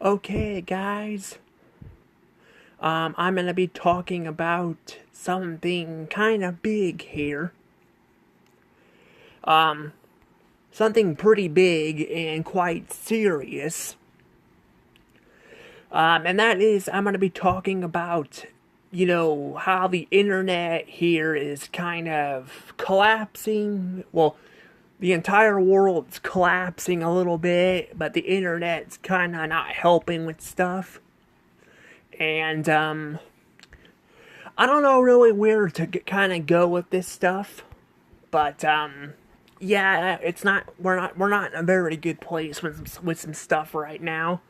Okay, guys. I'm gonna be talking about something kind of big here. Um, Something pretty big and quite serious. And that is, I'm gonna be talking about, how the internet here is kind of collapsing. Well, the entire world's collapsing a little bit, but the internet's kind of not helping with stuff. And, I don't know really where to kind of go with this stuff, but yeah, it's not we're not in a very good place with some stuff right now.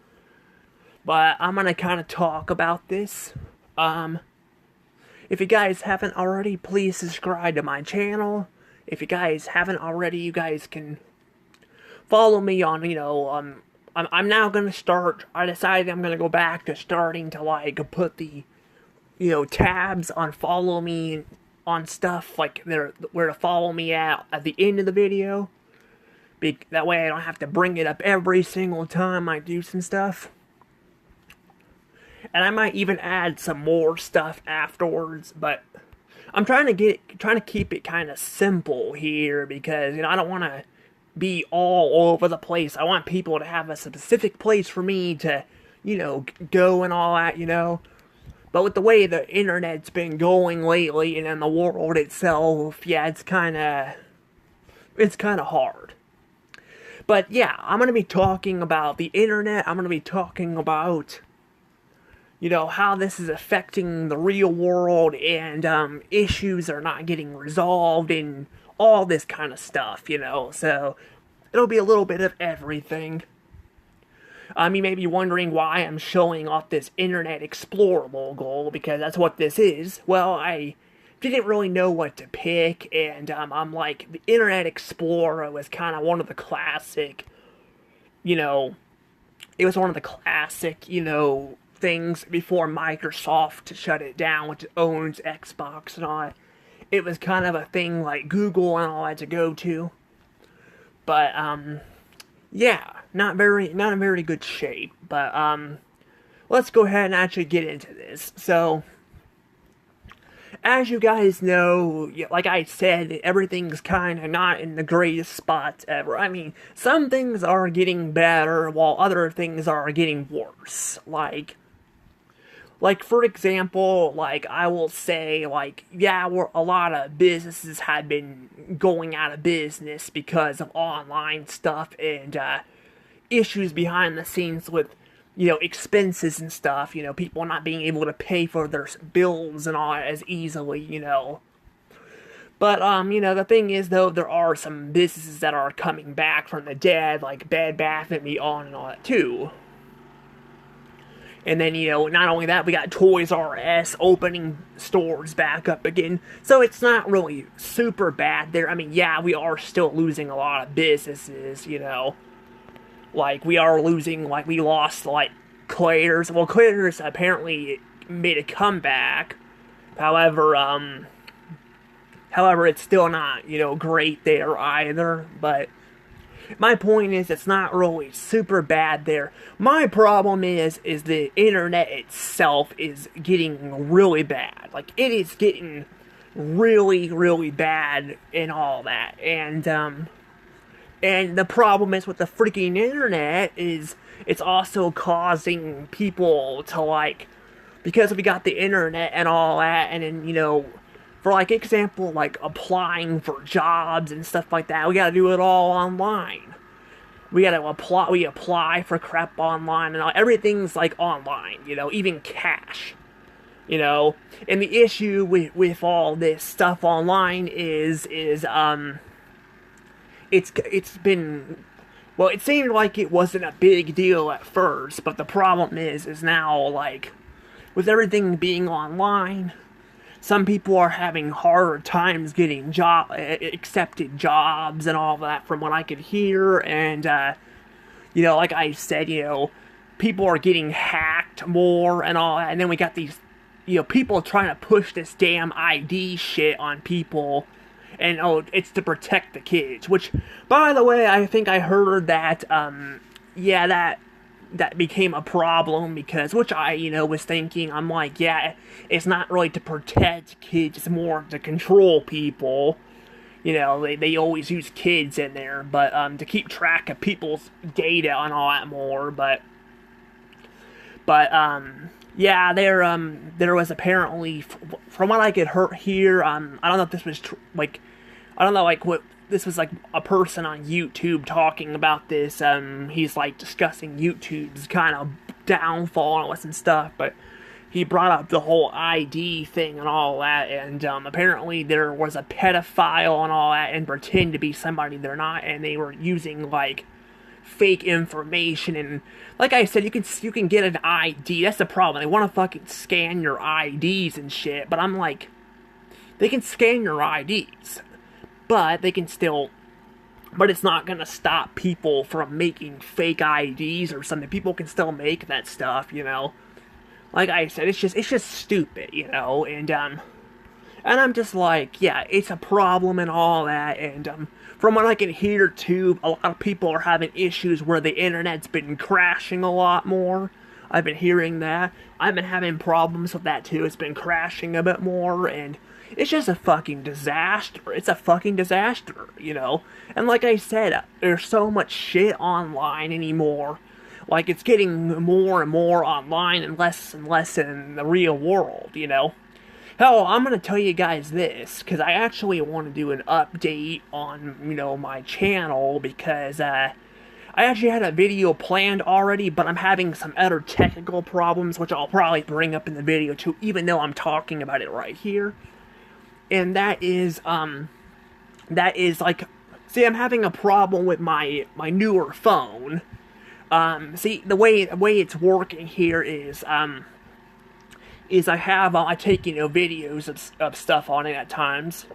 But I'm gonna kind of talk about this. Um, if you guys haven't already, please subscribe to my channel. If you guys haven't already, you guys can follow me on I'm now gonna start. I decided I'm gonna go back to starting to like put the tabs on follow me on stuff like there where to follow me at the end of the video. That way I don't have to bring it up every single time I do some stuff. And I might even add some more stuff afterwards, but I'm trying to keep it kind of simple here because I don't want to be all over the place. I want people to have a specific place for me to go and all that. But with the way the internet's been going lately and in the world itself, yeah, it's kind of hard. But yeah, I'm going to be talking about the internet. I'm going to be talking about, how this is affecting the real world and issues are not getting resolved and all this kind of stuff. So it'll be a little bit of everything. You may be wondering why I'm showing off this Internet Explorer logo, because that's what this is. Well, I didn't really know what to pick, and I'm like, the Internet Explorer was kind of one of the classic, it was one of the classic, things before Microsoft shut it down, which owns Xbox and all that. It was kind of a thing like Google and all that to go to. But, yeah, not in very good shape, but let's go ahead and actually get into this. So, as you guys know, like I said, everything's kind of not in the greatest spots ever. I mean, some things are getting better while other things are getting worse. Like for example, like I will say, like, yeah, a lot of businesses had been going out of business because of online stuff and issues behind the scenes with, expenses and stuff. People not being able to pay for their bills and all as easily. But the thing is though, there are some businesses that are coming back from the dead, like Bed Bath and Beyond and all that too. And then, not only that, we got Toys R Us opening stores back up again. So it's not really super bad there. I mean, yeah, we are still losing a lot of businesses, Like, we are losing, like, we lost, like, Claire's. Well, Claire's apparently made a comeback. However, it's still not, great there either. But my point is, it's not really super bad there. My problem is the internet itself is getting really bad. Like, it is getting really, really bad and all that. And the problem is with the freaking internet is it's also causing people to, like, because we got the internet and all that, and then, for, like, example, like, applying for jobs and stuff like that, we gotta do it all online. We apply for crap online, and everything's, like, online, even cash, and the issue with all this stuff online is it's been, well, it seemed like it wasn't a big deal at first, but the problem is now, like, with everything being online, some people are having harder times getting accepted jobs and all that from what I could hear, and, like I said, people are getting hacked more and all that, and then we got these, people trying to push this damn ID shit on people, and, it's to protect the kids, which, by the way, I think I heard that, that that became a problem because, which I, was thinking, I'm like, yeah, it's not really to protect kids, it's more to control people. They always use kids in there, but to keep track of people's data and all that more. But yeah, there was apparently, from what I could hear, I don't know if this was I don't know, what this was like a person on YouTube talking about this. He's like discussing YouTube's kind of downfall and all this and stuff, but he brought up the whole ID thing and all that, and apparently there was a pedophile and all that, and pretend to be somebody they're not, and they were using like fake information. And like I said, you can get an ID. That's the problem. They want to fucking scan your IDs and shit. But I'm like, they can scan your IDs, but they can still. But it's not gonna stop people from making fake IDs or something. People can still make that stuff, Like I said, it's just stupid, And I'm just like, yeah, it's a problem and all that. And from what I can hear too, a lot of people are having issues where the internet's been crashing a lot more. I've been hearing that. I've been having problems with that too. It's been crashing a bit more, and it's just a fucking disaster. It's a fucking disaster, And like I said, there's so much shit online anymore. Like, it's getting more and more online and less in the real world, Hell, I'm gonna tell you guys this, because I actually want to do an update on, my channel, because, I actually had a video planned already, but I'm having some other technical problems, which I'll probably bring up in the video too, even though I'm talking about it right here. And that is, like, see, I'm having a problem with my newer phone. See, the way it's working here is I take, videos of stuff on it at times,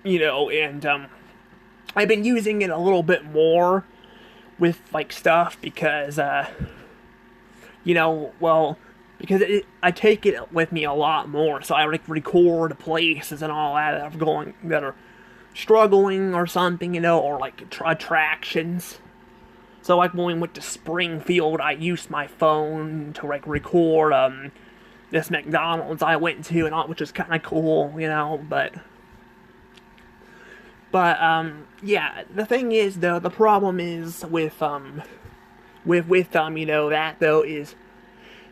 and, I've been using it a little bit more with, like, stuff because, because I take it with me a lot more, so I record places and all that that are struggling or something, or like attractions. So like when we went to Springfield, I used my phone to record this McDonald's I went to and all, which is kind of cool, But yeah, the thing is though, the problem is with that though is,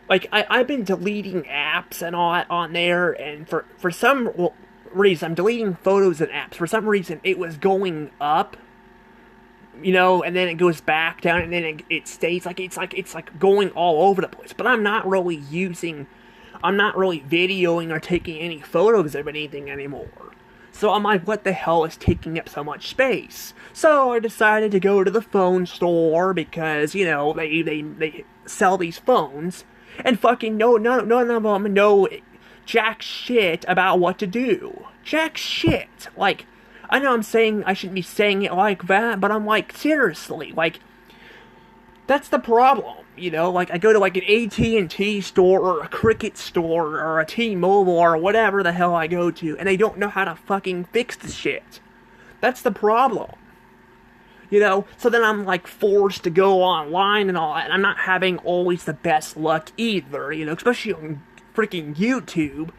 like, I've been deleting apps and all that on there, and for some reason, I'm deleting photos and apps. For some reason, it was going up, and then it goes back down, and then it stays, it's like going all over the place. But I'm not really videoing or taking any photos of anything anymore. So I'm like, what the hell is taking up so much space? So I decided to go to the phone store, because, they sell these phones, and fucking none of them know jack shit about what to do. Jack shit. Like, I know I shouldn't be saying it like that, but I'm like, seriously, like, that's the problem, Like, I go to, like, an AT&T store, or a Cricket store, or a T-Mobile, or whatever the hell I go to, and they don't know how to fucking fix the shit. That's the problem. So then I'm, like, forced to go online and all that, and I'm not having always the best luck either, especially on freaking YouTube,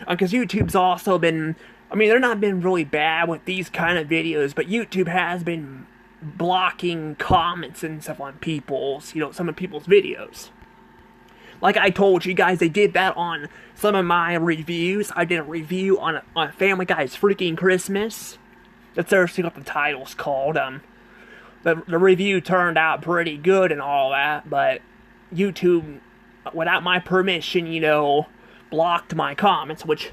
because YouTube's also been, they're not been really bad with these kind of videos, but YouTube has been blocking comments and stuff on some of people's videos. Like I told you guys, they did that on some of my reviews. I did a review on Family Guy's Freaking Christmas. That's seriously what the title's called. The review turned out pretty good and all that, but YouTube, without my permission, blocked my comments, which,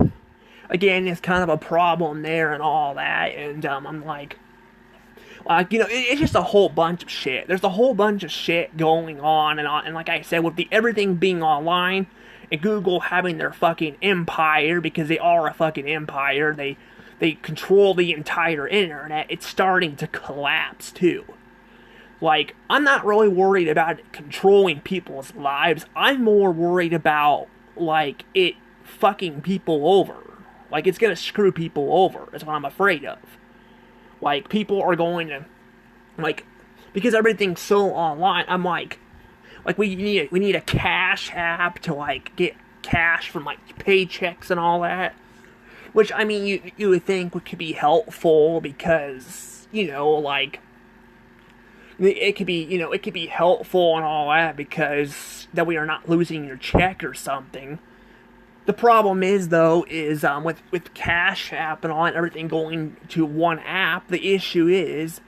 again, is kind of a problem there and all that, and I'm like, it's just a whole bunch of shit. There's a whole bunch of shit going on, and like I said, with everything being online, and Google having their fucking empire, because they are a fucking empire, they control the entire internet, it's starting to collapse, too. Like, I'm not really worried about it controlling people's lives. I'm more worried about, like, it fucking people over. Like, it's gonna screw people over. That's what I'm afraid of. Like, people are going to, like, because everything's so online, I'm like, Like we need a cash app to like get cash from like paychecks and all that. Which I mean, you would think could be helpful because like it could be it could be helpful and all that because that we are not losing your check or something. The problem is though is with Cash App and all and everything going to one app. The issue is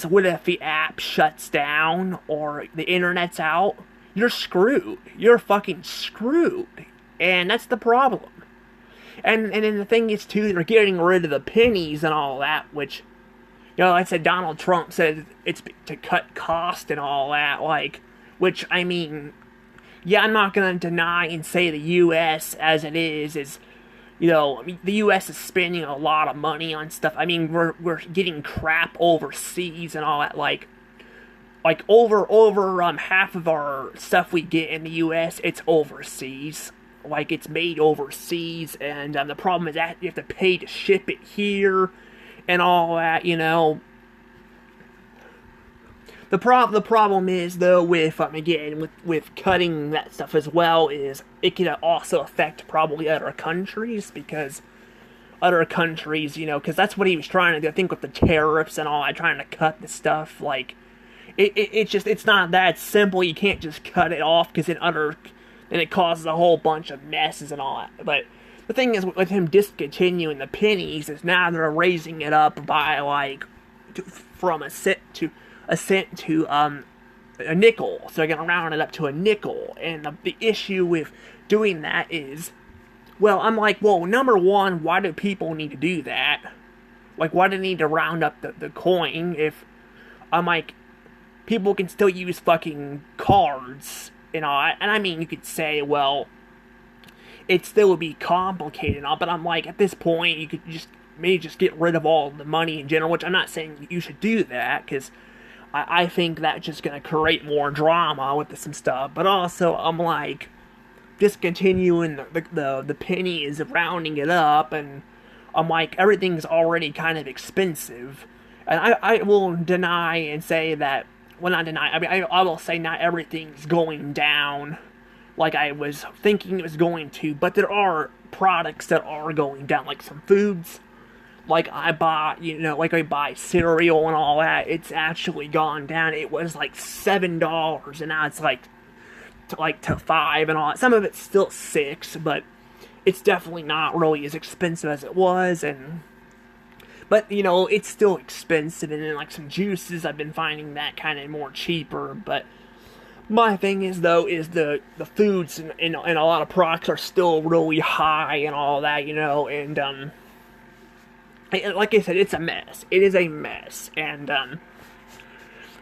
what if the app shuts down or the internet's out? You're screwed. You're fucking screwed, and that's the problem. And then the thing is too, they're getting rid of the pennies and all that, which like I said, Donald Trump said it's to cut cost and all that, like, which I mean. Yeah, I'm not going to deny and say the U.S. as it is, I mean, the U.S. is spending a lot of money on stuff. I mean, we're getting crap overseas and all that, like over half of our stuff we get in the U.S., it's overseas. Like, it's made overseas, and the problem is that you have to pay to ship it here and all that, The problem is though with again with cutting that stuff as well is it can also affect probably other countries because other countries because that's what he was trying to do. I think with the tariffs and all that, trying to cut the stuff like it's not that simple. You can't just cut it off because then it causes a whole bunch of messes and all that. But the thing is with him discontinuing the pennies is now they're raising it up by like from a cent to a nickel, so they're gonna round it up to a nickel. And the issue with doing that is, well, I'm like, well, number one, why do people need to do that? Like, why do they need to round up the coin if I'm like, people can still use fucking cards and all that? And I mean, you could say, well, it still would be complicated and all, but I'm like, at this point, you could maybe just get rid of all the money in general, which I'm not saying you should do that, because I think that's just going to create more drama with some stuff. But also, I'm like, discontinuing the pennies, rounding it up, and I'm like, everything's already kind of expensive. And I will deny and say that, well, not deny, I mean, I will say not everything's going down like I was thinking it was going to, but there are products that are going down, like some foods. Like I bought, I buy cereal and all that. It's actually gone down. It was like $7, and now it's like to $5 and all that. Some of it's still $6, but it's definitely not really as expensive as it was. But it's still expensive. And then like some juices, I've been finding that kind of more cheaper. But my thing is though, is the foods and a lot of products are still really high and all that, and like I said, it's a mess. It is a mess, and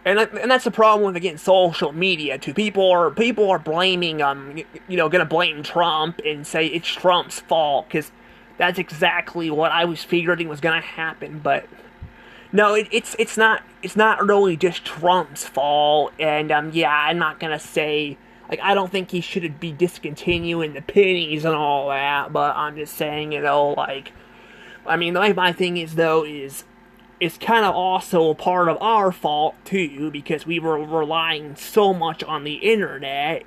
that's the problem with, again, social media too. People are blaming gonna blame Trump and say it's Trump's fault because that's exactly what I was figuring was gonna happen. But no, it's not really just Trump's fault. And I'm not gonna say like I don't think he should be discontinuing the pennies and all that. But I'm just saying like. I mean, my thing is, though, is it's kind of also a part of our fault, too, because we were relying so much on the internet,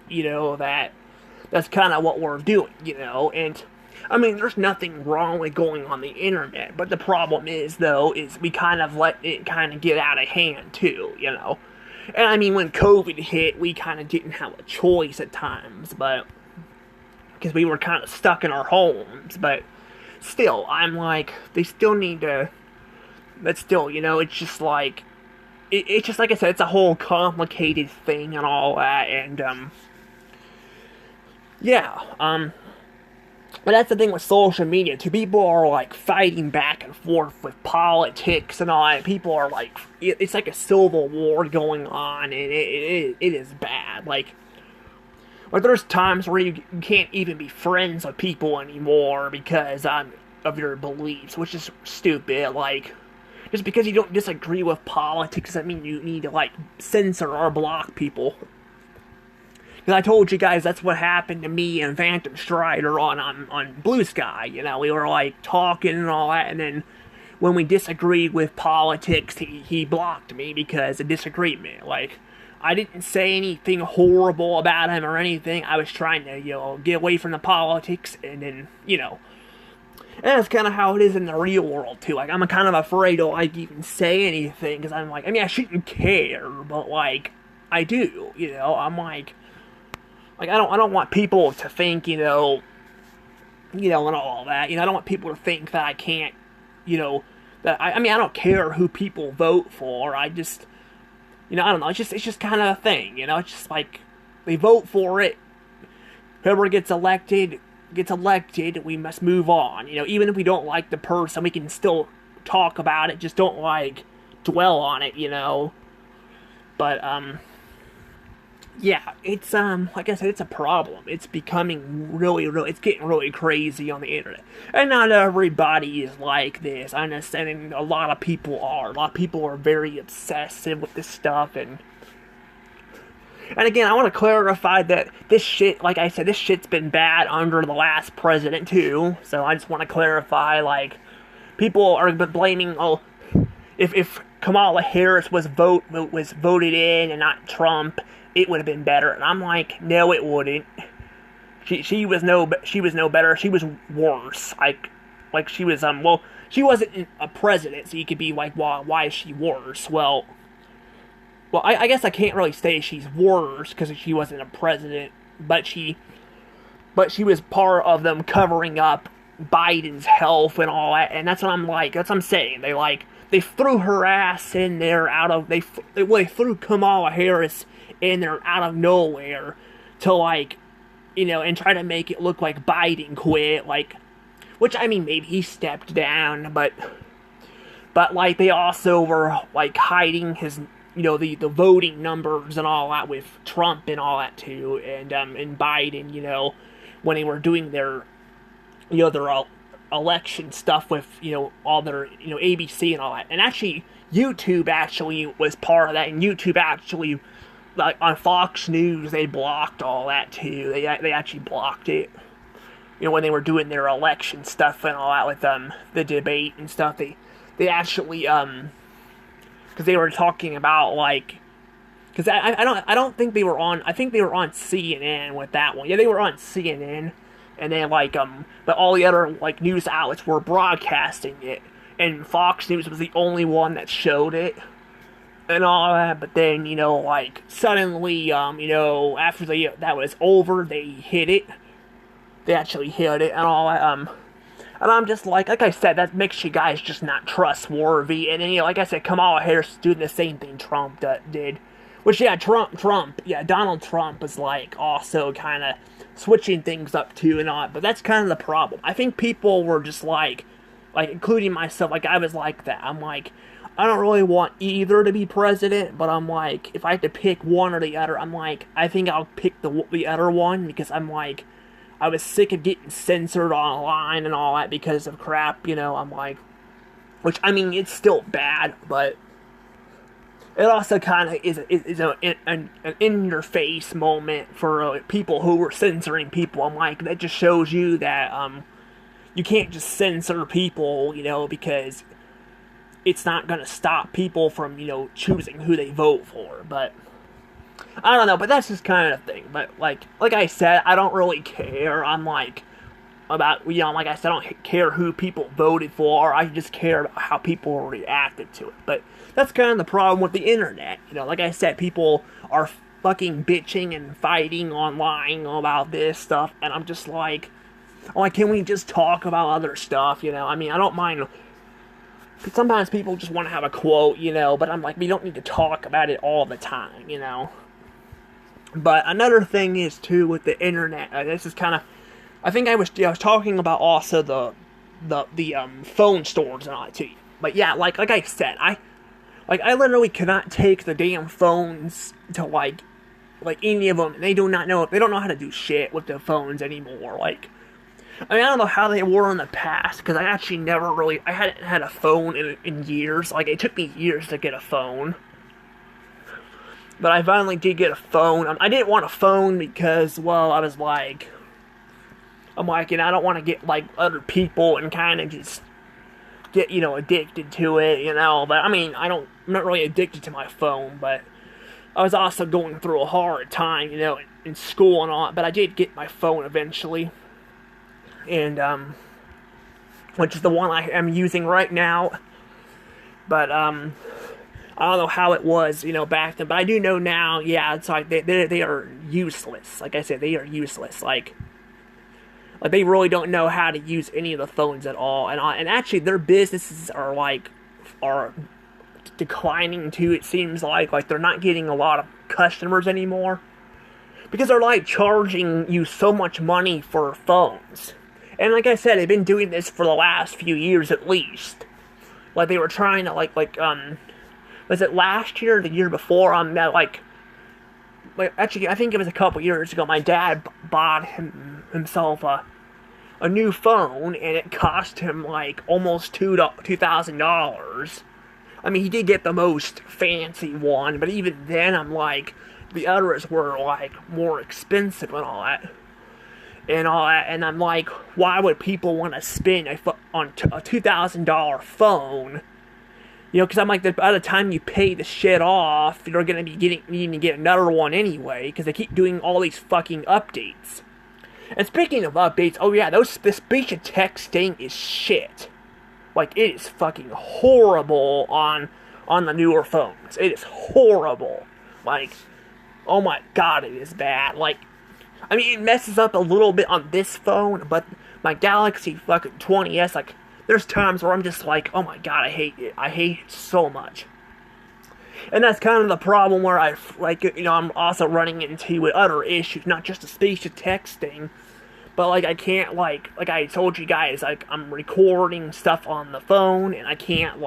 that's kind of what we're doing, and, I mean, there's nothing wrong with going on the internet, but the problem is, though, is we kind of let it kind of get out of hand, too, and, I mean, when COVID hit, we kind of didn't have a choice at times, but, because we were kind of stuck in our homes, but still, I'm like, they still need to, but still, it's just like, it's just like I said, it's a whole complicated thing and all that, and, but that's the thing with social media, too. People are, like, fighting back and forth with politics and all that. People are, like, it's like a civil war going on, and it is bad, like, there's times where you can't even be friends with people anymore because of your beliefs, which is stupid. Like, just because you don't disagree with politics doesn't mean you need to, like, censor or block people. Because I told you guys that's what happened to me and Phantom Strider on Blue Sky. We were, like, talking and all that, and then when we disagreed with politics, he blocked me because of disagreement. Like, I didn't say anything horrible about him or anything. I was trying to, get away from the politics, and then, and that's kind of how it is in the real world, too. Like, I'm kind of afraid to, like, even say anything, because I'm like, I mean, I shouldn't care, but, like, I do, I'm like, I don't want people to think, and all that, I don't want people to think that I can't, that, I mean, I don't care who people vote for, I just, I don't know, it's just kind of a thing, it's just like, they vote for it, whoever gets elected, we must move on, even if we don't like the person, we can still talk about it, just don't, like, dwell on it, but, yeah, it's, like I said, it's a problem. It's becoming it's getting really crazy on the internet. And not everybody is like this. I understand a lot of people are. A lot of people are very obsessive with this stuff, and again, I want to clarify that this shit, like I said, this shit's been bad under the last president, too. So I just want to clarify, like, people are blaming, if Kamala Harris was voted in and not Trump, it would have been better. And I'm like, no, it wouldn't. She was no better. She was worse. Like she was, she wasn't a president, so you could be like, why is she worse? Well, I guess I can't really say she's worse because she wasn't a president, but she was part of them covering up Biden's health and all that, and that's what I'm saying. They threw her ass in there they threw Kamala Harris in there out of nowhere to and try to make it look like Biden quit, which, I mean, maybe he stepped down, but they also were, hiding his, the voting numbers and all that with Trump and all that, too, and Biden, when they were doing their, their election stuff with, all their, ABC and all that, and actually, YouTube actually was part of that, and YouTube actually, on Fox News, they blocked all that, too. They actually blocked it. When they were doing their election stuff and all that with, the debate and stuff, they actually, because they were talking about, because I don't think they were on, I think they were on CNN with that one. Yeah, they were on CNN, and then, but all the other, news outlets were broadcasting it, and Fox News was the only one that showed it. And all that, but then, suddenly, after that was over, they hit it. They actually hit it and all that, and I'm just like I said, that makes you guys just not trustworthy, and then, like I said, Kamala Harris is doing the same thing Trump did, which, yeah, Donald Trump is, also kind of switching things up, too, and all that, but that's kind of the problem. I think people were just including myself, I was like that. I'm like, I don't really want either to be president, but I'm like, if I had to pick one or the other, I'm like, I think I'll pick the other one, because I'm like, I was sick of getting censored online and all that because of crap, I'm like, which, I mean, it's still bad, but it also kind of is an in-your-face moment for people who were censoring people. I'm like, that just shows you that, you can't just censor people, because it's not going to stop people from, choosing who they vote for, but I don't know, but that's just kind of the thing, but, like I said, I don't really care. I'm about, like I said, I don't care who people voted for, I just care about how people reacted to it, but that's kind of the problem with the internet, like I said, people are fucking bitching and fighting online about this stuff, and I'm just like, can we just talk about other stuff, I mean, I don't mind. Sometimes people just want to have a quote, but I'm like, we don't need to talk about it all the time, But another thing is, too, with the internet, this is kind of, I think I was talking about also the phone stores and all that, too. But yeah, like I said, I literally cannot take the damn phones to, any of them. They don't know how to do shit with the phones anymore, I mean, I don't know how they were in the past, because I actually I hadn't had a phone in years. It took me years to get a phone. But I finally did get a phone. I didn't want a phone because, well, I was like, I don't want to get, other people and kind of just get, addicted to it, But, I mean, I'm not really addicted to my phone, but I was also going through a hard time, in school and all, but I did get my phone eventually. And, which is the one I am using right now. But, I don't know how it was, back then, but I do know now, yeah, it's like, they are useless. Like I said, they are useless. Like they really don't know how to use any of the phones at all. And actually, their businesses are declining too, it seems like. Like, they're not getting a lot of customers anymore. Because they're, like, charging you so much money for phones. And like I said, they've been doing this for the last few years at least. Like, they were trying to, was it last year or the year before? Actually, I think it was a couple years ago, my dad bought himself a new phone, and it cost him, almost $2,000. I mean, he did get the most fancy one, but even then, the others were, more expensive and all that. And I'm like, why would people want to spend on a $2,000 phone? Because I'm like, by the time you pay the shit off, you're going to be needing to get another one anyway, because they keep doing all these fucking updates. And speaking of updates, oh yeah, the speech to text thing is shit. Like, it is fucking horrible on the newer phones. It is horrible. Like, oh my god, it is bad. Like, I mean, it messes up a little bit on this phone, but my Galaxy fucking 20s, there's times where I'm just like, oh my god, I hate it. I hate it so much. And that's kind of the problem where I'm also running into with other issues, not just the speech-to-text thing, but, I can't, like I told you guys, I'm recording stuff on the phone, and I can't,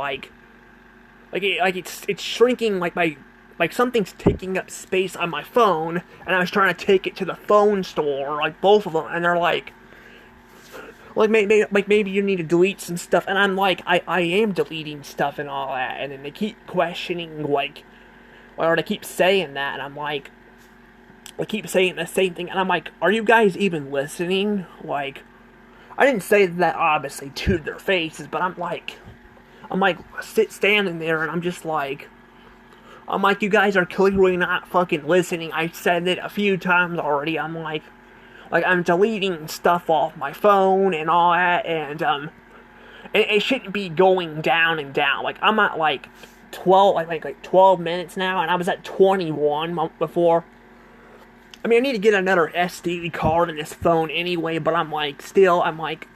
it's shrinking, something's taking up space on my phone, and I was trying to take it to the phone store, both of them, and they're maybe you need to delete some stuff, and I'm like, I am deleting stuff and all that, and then they keep questioning, or they keep saying that, and I'm like, they keep saying the same thing, and I'm like, are you guys even listening? I didn't say that, obviously, to their faces, but I'm standing there, and I'm just like, you guys are clearly not fucking listening. I said it a few times already. I'm like, I'm deleting stuff off my phone and all that, and it shouldn't be going down and down. I'm at 12 minutes now, and I was at 21 before. I mean, I need to get another SD card in this phone anyway, but I'm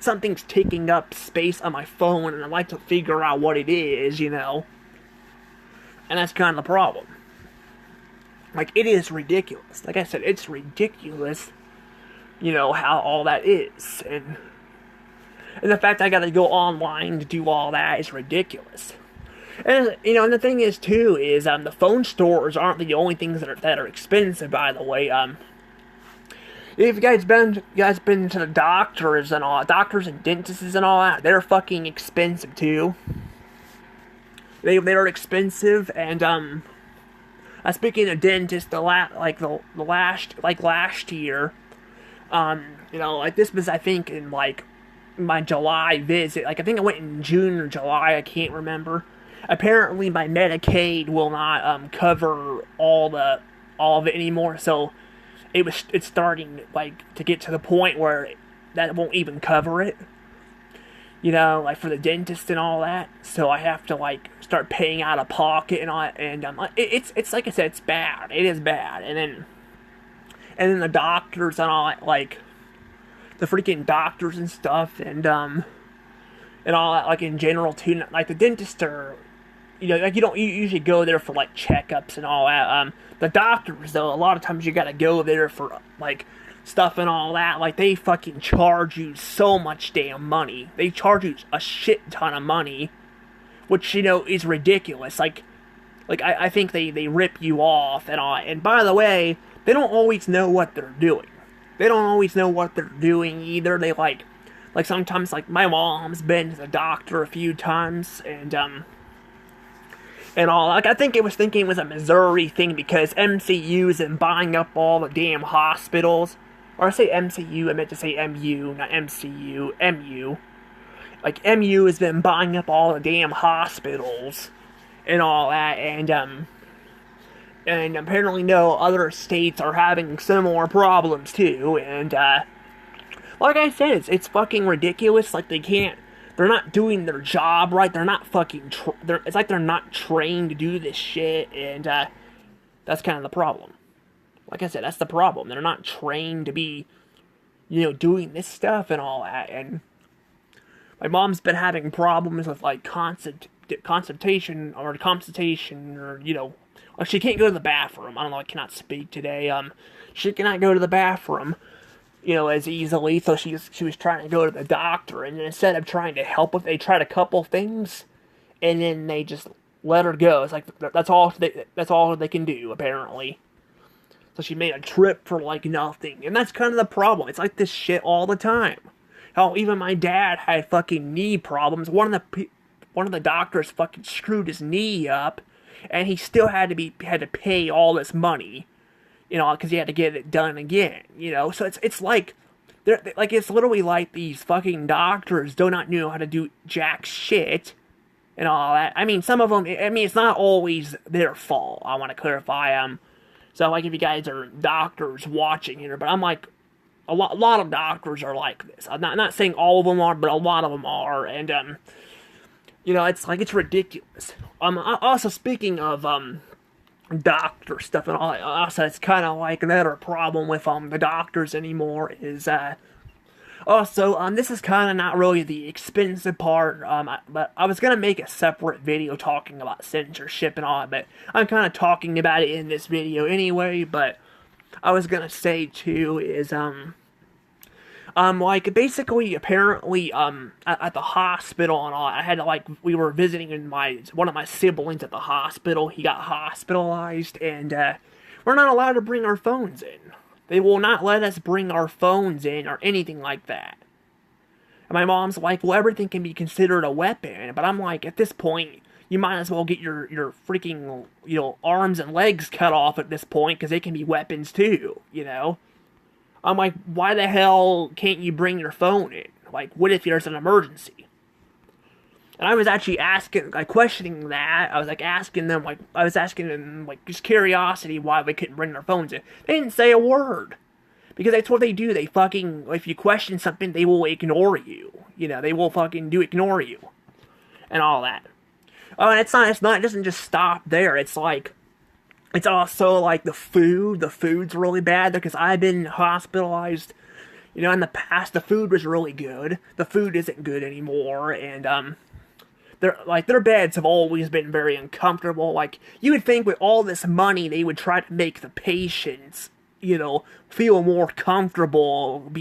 something's taking up space on my phone, and I'd like to figure out what it is, And that's kind of the problem. It is ridiculous. Like I said, it's ridiculous, how all that is. And the fact I gotta go online to do all that is ridiculous. And, and the thing is, too, is, the phone stores aren't the only things that are expensive, by the way. If you guys been to the doctors and dentists and all that, they're fucking expensive, too. They're expensive, and, speaking of dentists, last year, this was, I think, in, my July visit. I think I went in June or July, I can't remember. Apparently, my Medicaid will not cover all of it anymore. So it's starting to get to the point where that won't even cover it. For the dentist and all that. So I have to start paying out of pocket and all that. And it's like I said, it's bad. It is bad. And then the doctors and all that, the freaking doctors and stuff, and all that, in general too. The dentist are, you don't usually go there for checkups and all that. The doctors, though, a lot of times you gotta go there for stuff and all that. They fucking charge you so much damn money. They charge you a shit ton of money, which is ridiculous. I think they rip you off and all. And by the way, they don't always know what they're doing. They don't always know what they're doing either. They sometimes my mom's been to the doctor a few times, and all. I think it was a Missouri thing, because MCU's been buying up all the damn hospitals. Or I say MCU, I meant to say MU, not MCU, MU. MU has been buying up all the damn hospitals and all that, and And apparently, no, other states are having similar problems too. And like I said, it's fucking ridiculous. Like they're not doing their job right. They're not fucking. It's like they're not trained to do this shit, and that's kind of the problem. Like I said, that's the problem. They're not trained to be, doing this stuff and all that. And my mom's been having problems with like consultation or like she can't go to the bathroom. I don't know. I cannot speak today. She cannot go to the bathroom, as easily. So she was trying to go to the doctor, and instead of trying to help with, they tried a couple things, and then they just let her go. It's like that's all they can do apparently. So she made a trip for like nothing, and that's kind of the problem. It's like this shit all the time. Hell, even my dad had fucking knee problems. One of the doctors fucking screwed his knee up, and he still had to pay all this money, because he had to get it done again, So it's like, it's literally like these fucking doctors do not know how to do jack shit, and all that. I mean, some of them. I mean, it's not always their fault. I want to clarify. So like, if you guys are doctors watching here, but I'm like, a lot of doctors are like this. I'm not saying all of them are, but a lot of them are, and it's like, it's ridiculous. Also, speaking of doctor stuff and all that, also it's kind of like another problem with the doctors anymore is also this is kind of not really the expensive part, but I was gonna make a separate video talking about censorship and all that, but I'm kind of talking about it in this video anyway. But I was gonna say too is like, basically, apparently, at the hospital and all, I had to, like, we were visiting one of my siblings at the hospital. He got hospitalized, and we're not allowed to bring our phones in. They will not let us bring our phones in or anything like that. And my mom's like, well, everything can be considered a weapon. But I'm like, at this point, you might as well get your freaking, arms and legs cut off at this point, because they can be weapons too, I'm like, why the hell can't you bring your phone in? Like, what if there's an emergency? And I was actually questioning that. I was asking them, just curiosity why they couldn't bring their phones in. They didn't say a word. Because that's what they do. They fucking, if you question something, they will ignore you. They will fucking ignore you. And all that. Oh, and it doesn't just stop there. It's like, it's also like the food. The food's really bad because I've been hospitalized. In the past, the food was really good. The food isn't good anymore, and their beds have always been very uncomfortable. Like, you would think with all this money, they would try to make the patients, feel more comfortable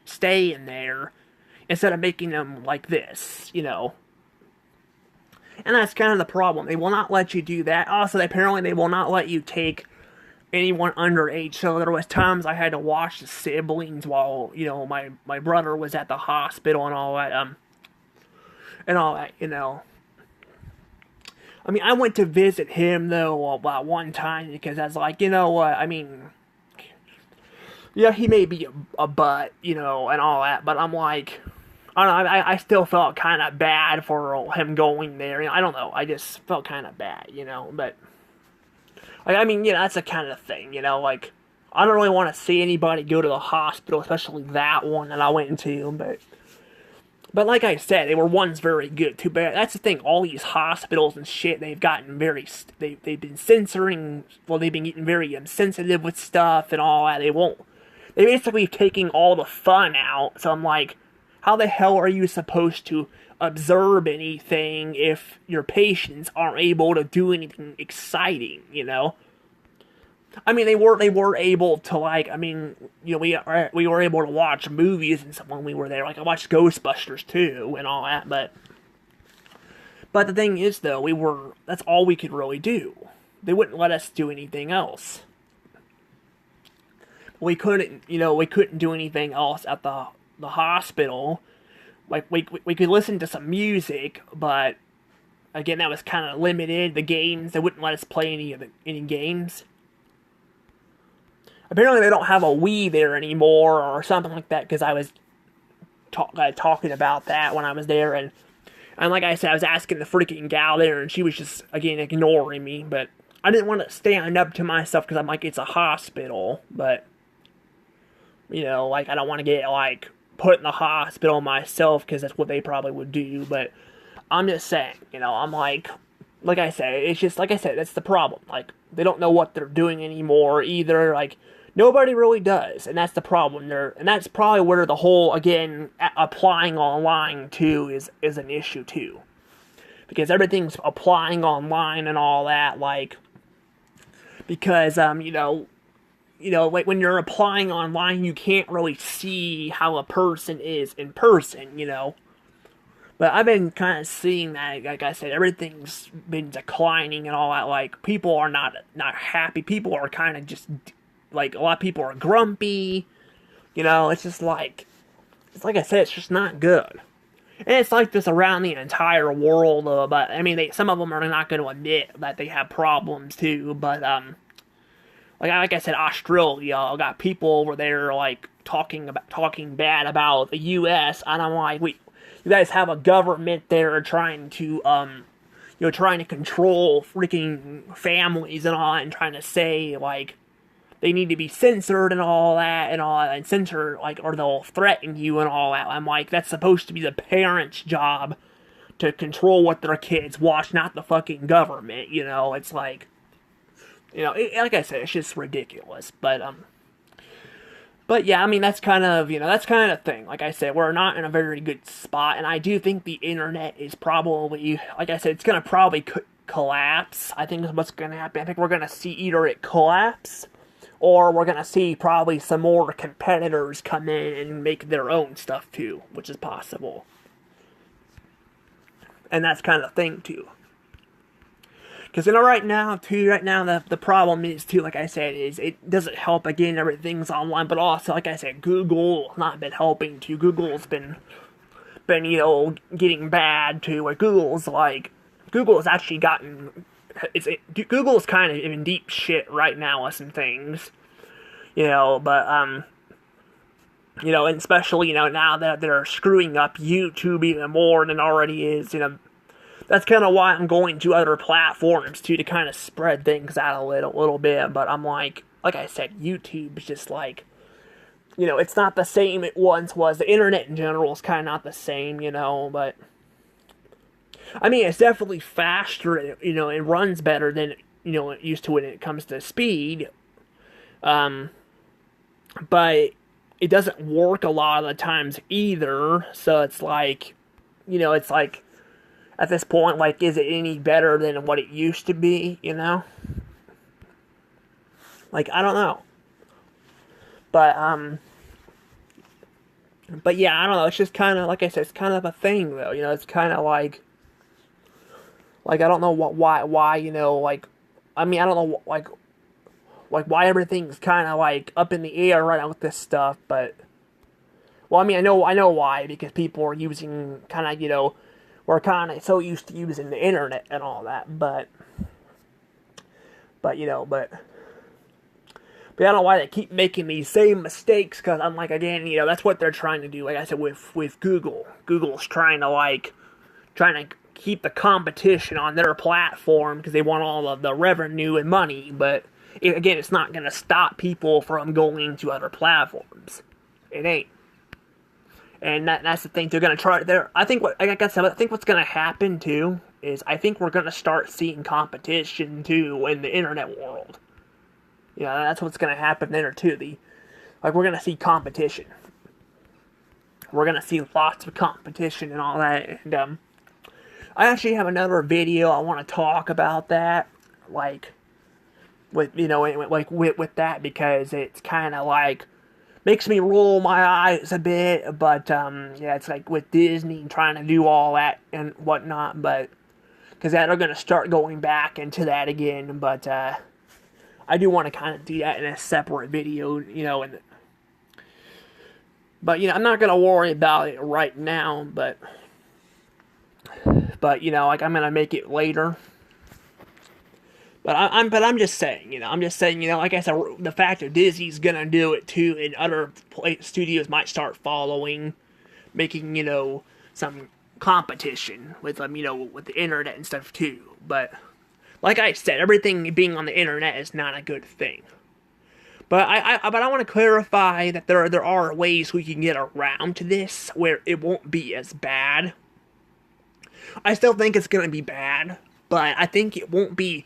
staying there, instead of making them like this, And that's kind of the problem. They will not let you do that. Also, apparently they will not let you take anyone underage. So there was times I had to watch the siblings while, my brother was at the hospital and all that. I mean, I went to visit him, though, about one time, because I was like, you know what, I mean, yeah, he may be a butt, and all that, but I'm like, I don't know, I still felt kind of bad for him going there. I don't know, I just felt kind of bad, but, I mean, that's the kind of thing, like, I don't really want to see anybody go to the hospital, especially that one that I went to, but like I said, they were ones very good, too bad. That's the thing, all these hospitals and shit, they've gotten they've been censoring, they've been getting very sensitive with stuff and all that. They basically taking all the fun out, so I'm like, how the hell are you supposed to observe anything if your patients aren't able to do anything exciting, I mean, they were able to, like, I mean, we were able to watch movies and stuff when we were there. Like, I watched Ghostbusters too and all that, but the thing is, though, that's all we could really do. They wouldn't let us do anything else. We couldn't do anything else at the hospital. Like, we could listen to some music, but again, that was kind of limited. The games, they wouldn't let us play any games. Apparently they don't have a Wii there anymore or something like that, because I was talking about that when I was there, and like I said, I was asking the freaking gal there, and she was just, again, ignoring me, but I didn't want to stand up to myself because I'm like, it's a hospital, but, you know, like, I don't want to get, like, put in the hospital myself because that's what they probably would do, but I'm just saying, you know, I'm like I said, it's just, like I said, that's the problem. Like, they don't know what they're doing anymore either, like, nobody really does, and that's the problem there, and that's probably where the whole, again, applying online, too, is an issue, too. Because everything's applying online and all that, like, because, like, when you're applying online, you can't really see how a person is in person, you know. But I've been kind of seeing that, like I said, everything's been declining and all that, like, people are not happy, people are kind of just, like, a lot of people are grumpy, you know, it's just like I said, it's just not good. And it's like this around the entire world, but, I mean, some of them are not going to admit that they have problems, too, but, like I said, Australia got people over there, like, talking bad about the U.S., and I'm like, you guys have a government there trying to, trying to control freaking families and all that, and trying to say, like, they need to be censored and all that, and censor, like, or they'll threaten you and all that. I'm like, that's supposed to be the parents' job to control what their kids watch, not the fucking government, you know, it's like, you know, like I said, it's just ridiculous, but yeah, I mean, that's kind of the thing. Like I said, we're not in a very good spot, and I do think the internet is probably, like I said, it's gonna probably collapse. I think is what's gonna happen. I think we're gonna see either it collapse, or we're gonna see probably some more competitors come in and make their own stuff too, which is possible. And that's kind of the thing too. Because, you know, right now, the problem is, too, like I said, is it doesn't help, again, everything's online, but also, like I said, Google has not been helping, too. Google's been, you know, getting bad, too, where Google's actually gotten, Google's kind of in deep shit right now with some things, you know, but, you know, and especially, you know, now that they're screwing up YouTube even more than it already is, you know, that's kind of why I'm going to other platforms, too, to kind of spread things out a little bit, but I'm like I said, YouTube's just like, you know, it's not the same it once was. The internet in general is kind of not the same, you know, but, I mean, it's definitely faster, you know, it runs better than, you know, it used to when it comes to speed, but it doesn't work a lot of the times either, so it's like, you know, it's like, at this point, like, is it any better than what it used to be, you know? Like, I don't know. But yeah, I don't know, it's just kind of, like I said, it's kind of a thing, though, you know, it's kind of like, I don't know why, you know, like, I mean, I don't know, like, why everything's kind of, like, up in the air right now with this stuff, but, well, I mean, I know why, because people are using, kind of, you know, we're kind of so used to using the internet and all that, but you know, but I don't know why they keep making these same mistakes, because I'm like, again, you know, that's what they're trying to do, like I said, with Google. Google's trying to keep the competition on their platform, because they want all of the revenue and money, but, again, it's not going to stop people from going to other platforms. It ain't. And that's the thing, they're going to try, I think what's going to happen, too, is I think we're going to start seeing competition, too, in the internet world. You know, that's what's going to happen there, too, we're going to see competition. We're going to see lots of competition and all that, and, I actually have another video I want to talk about that, like, with that, because it's kind of like, makes me roll my eyes a bit, but, yeah, it's like with Disney trying to do all that and whatnot, but, because they're going to start going back into that again, but, I do want to kind of do that in a separate video, you know, but, you know, I'm not going to worry about it right now, but, you know, like, I'm going to make it later. But I'm just saying, you know, like I said, the fact that Disney's gonna do it too, and other studios might start following, making, you know, some competition with them, you know, with the internet and stuff too. But, like I said, everything being on the internet is not a good thing. But I want to clarify that there are ways we can get around to this where it won't be as bad. I still think it's gonna be bad, but I think it won't be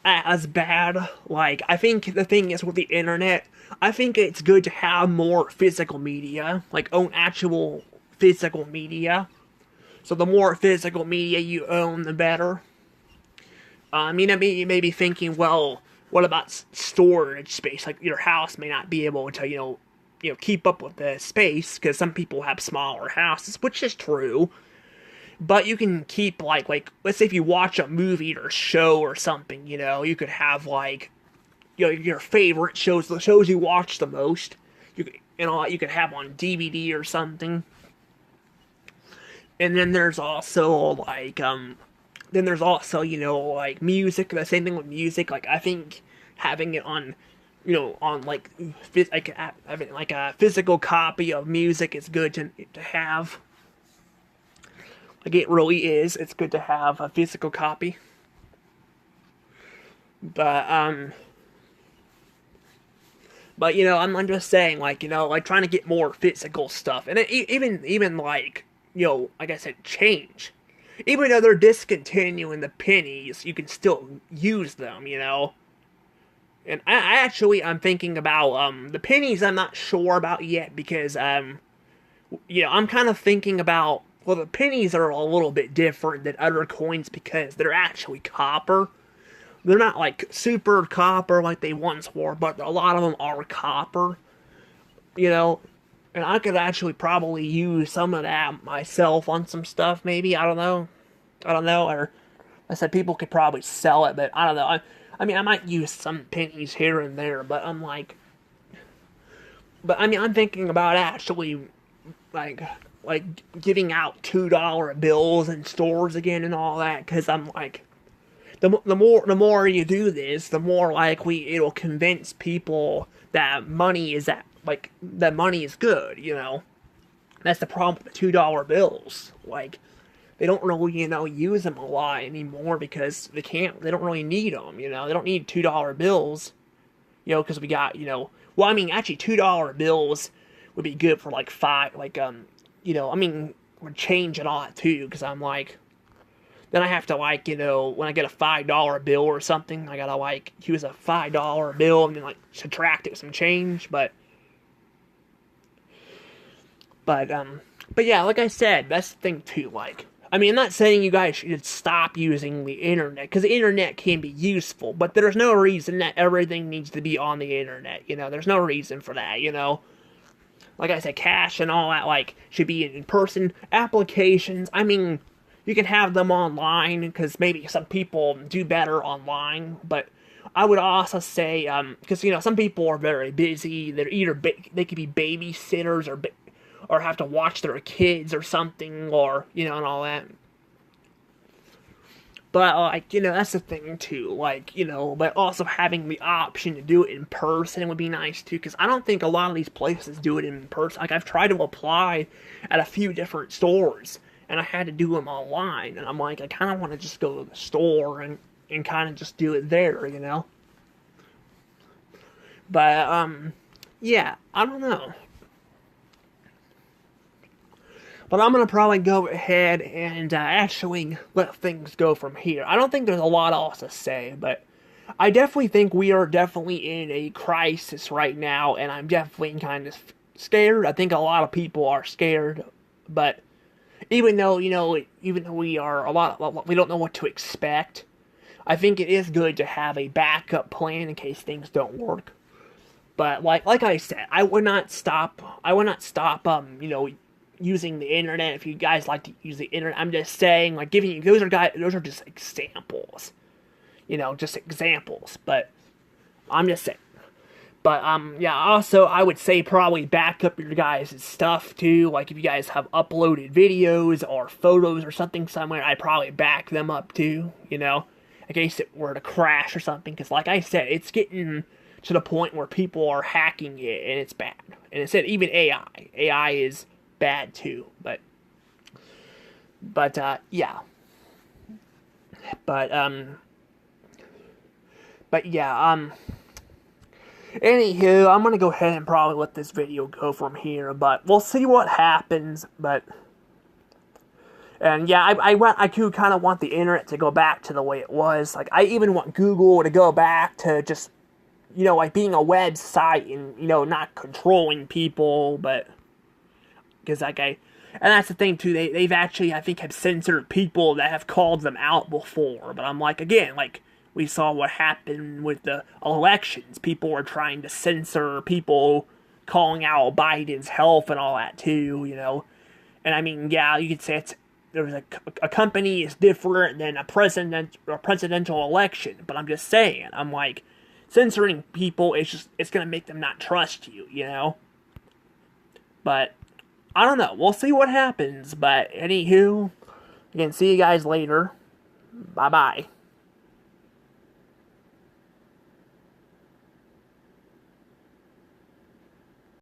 as bad. Like, I think the thing is with the internet, I think it's good to have more physical media, like own actual physical media. So the more physical media you own, the better. You may be thinking, well, what about storage space? Like, your house may not be able to, keep up with the space because some people have smaller houses, which is true. But you can keep like let's say if you watch a movie or show or something, you could have like your favorite shows, the shows you watch the most. You could have on DVD or something. And then there's also like music. The same thing with music. Like, I think having it on having like a physical copy of music is good to have. Like, it really is. It's good to have a physical copy. But I'm just saying, like trying to get more physical stuff, and even like like I said, change. Even though they're discontinuing the pennies, you can still use them, And I'm thinking about the pennies. I'm not sure about yet because I'm kind of thinking about. Well, the pennies are a little bit different than other coins because they're actually copper. They're not like super copper like they once were, but a lot of them are copper. And I could actually probably use some of that myself on some stuff, maybe. I don't know. Or I said people could probably sell it, but I don't know. I might use some pennies here and there, but I'm thinking about actually like giving out $2 bills in stores again and all that, because I'm like, the more you do this, the more likely it'll convince people that money is good. That's the problem with the $2 bills. Like, they don't really use them a lot anymore because they don't really need them. They don't need $2 bills. Because we got actually $2 bills would be good for like five, would change and all that too, because I'm like, then I have to when I get a $5 bill or something, I gotta use a $5 bill and then subtract it with some change, but yeah, like I said, that's the thing too, I'm not saying you guys should stop using the internet, because the internet can be useful, but there's no reason that everything needs to be on the internet, there's no reason for that, Like I said, cash and all that, should be in person. Applications, you can have them online, because maybe some people do better online, but I would also say, because, some people are very busy, they're either, they could be babysitters, or have to watch their kids or something, or, and all that. But, that's the thing, too, but also having the option to do it in person would be nice, too, because I don't think a lot of these places do it in person. I've tried to apply at a few different stores, and I had to do them online, and I'm like, I kind of want to just go to the store and kind of just do it there, But, yeah, I don't know. But I'm going to probably go ahead and actually let things go from here. I don't think there's a lot else to say, but I definitely think we are definitely in a crisis right now, and I'm definitely kind of scared. I think a lot of people are scared, but even though, we don't know what to expect, I think it is good to have a backup plan in case things don't work. But like I said, I would not stop, using the internet if you guys like to use the internet. I'm just saying, giving you, those are just examples. Just examples, but I'm just saying. But, yeah, also, I would say probably back up your guys' stuff, too. If you guys have uploaded videos or photos or something somewhere, I'd probably back them up, too, in case it were to crash or something. Because, like I said, it's getting to the point where people are hacking it, and it's bad. And it said even AI. AI is bad, too. But, yeah. But yeah, anywho, I'm gonna go ahead and probably let this video go from here, but we'll see what happens. But and yeah, I do kind of want the internet to go back to the way it was. Like, I even want Google to go back to just, like being a website and, not controlling people, but because and that's the thing too. They've actually, I think, have censored people that have called them out before. But I'm like, again, like we saw what happened with the elections. People were trying to censor people calling out Biden's health and all that too. And I mean, yeah, you could say there's a company is different than a presidential election. But I'm just saying, I'm like, censoring people it's gonna make them not trust you. But I don't know. We'll see what happens. But anywho, again, see you guys later. Bye bye.